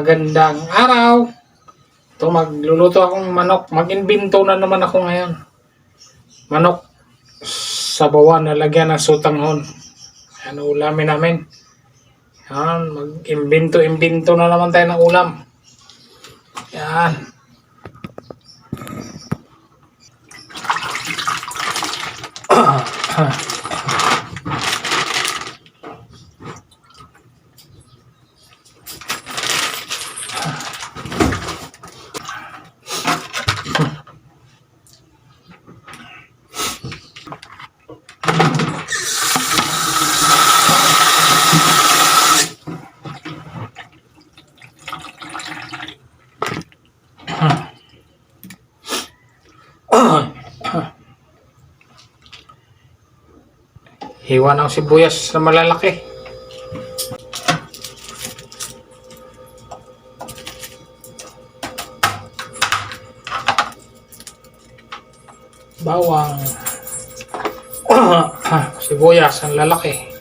Magandang araw. Ito magluluto akong manok. Mag-imbento na naman ako ngayon. Manok sa bawan na lagyan ng sutanghon. Yan ulamin namin. Yan, mag-imbento na naman tayo ng ulam. Yan. Hiwa ng sibuyas na malalaki. Bawang. Sibuyas ang lalaki.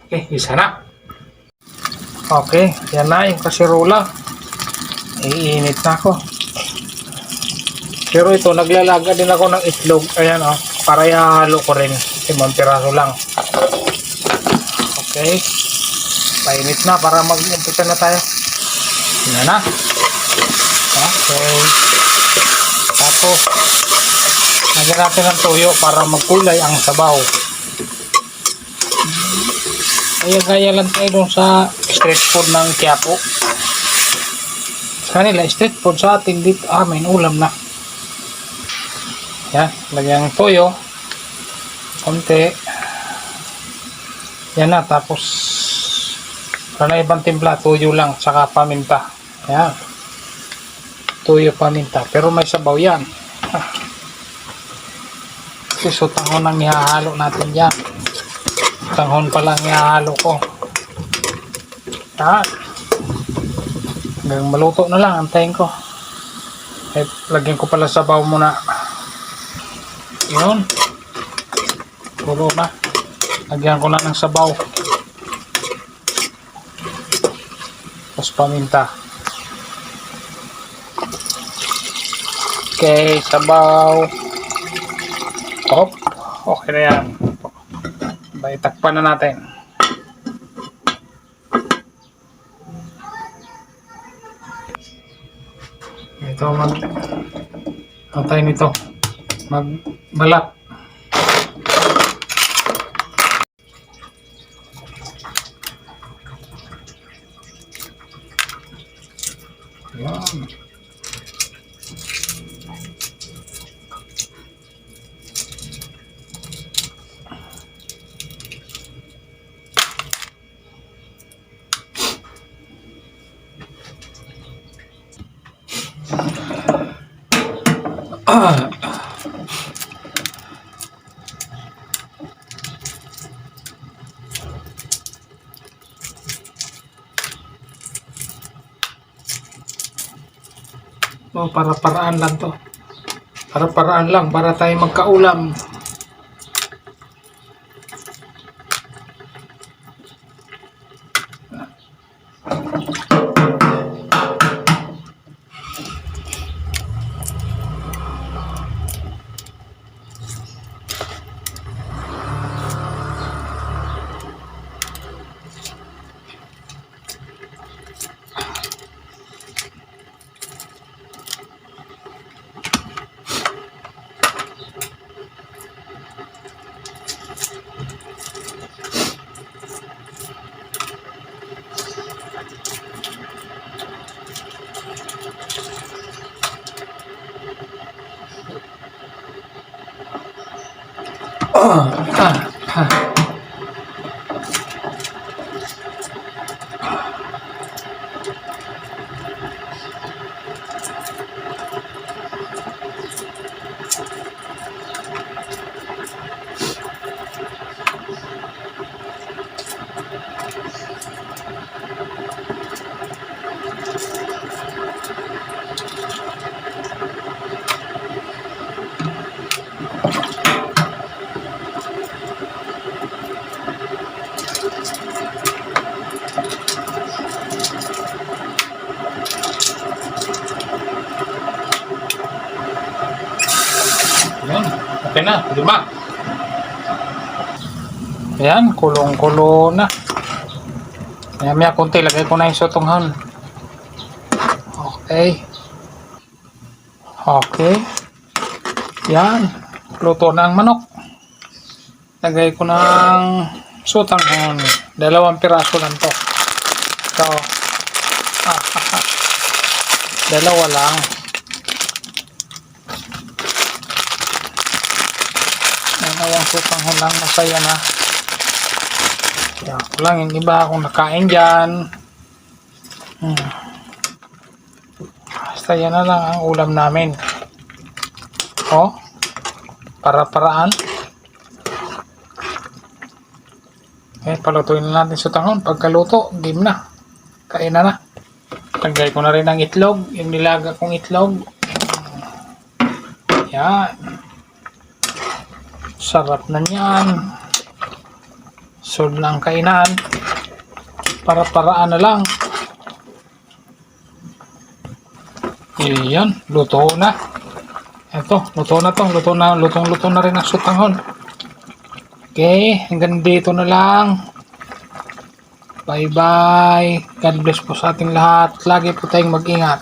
Okay, isa na. Okay, yan na yung kasirola. Iinit na ako. Pero ito, naglalaga din ako ng itlog. Ayan o, para ihahalo ko rin. 5 piraso lang. Okay. Painit na para mag-umpisa na tayo. Yan na. Okay. Tapos, lagyan natin ng toyo para magkulay ang sabaw. Gaya lang tayo dun sa street food ng Quiapo. Sa kanila, street food, sa atin dito, may ulam na. Yan, lagyan ng toyo. Konti. Yan na, tapos wala na ibang timpla, toyo lang, saka paminta. Yan. Toyo, paminta. Pero may sabaw yan. Kasi sutanghon ang ihahalo natin yan. Tanghon pa lang ihahalo ko. Yan. Hanggang maluto na lang, antayin ko. Lagyan ko pala sabaw muna. Yun. Puro na. Lagyan ko na ng sabaw. Tapos paminta. Okay, sabaw. Hop. Okay na yan. Itakpan na natin. Ito tayo nito. Magbalat. Yan. Para-paraan lang to. Para-paraan lang para tayo magkaulam. Ayan, okay na, 5. Ayan, kulong-kulo na. Maya konti, lagay ko na yung sotonghon. Okay. Okay. Yan, luto na ang manok. Lagay ko ng sotonghon. 2 piraso lang to. So, 2 lang. Dalawang sotonghon lang, masaya na. Kaya ko lang yung iba kung nakain dyan. Basta yan na lang ang ulam namin. Para-paraan. Palutuin na natin sotonghon. Pagkaluto, game na. Kain na. Lagay ko na rin ang itlog. Yung nilaga kong itlog. Yan. Sarap na niyan. Solve na ang kainan. Para-paraan na lang. Yan, luto na. Ito, luto na to. Lutong-luto na rin ang sotonghon. Okay, hanggang dito na lang. Bye-bye. God bless po sa ating lahat. Lagi po tayong mag-ingat.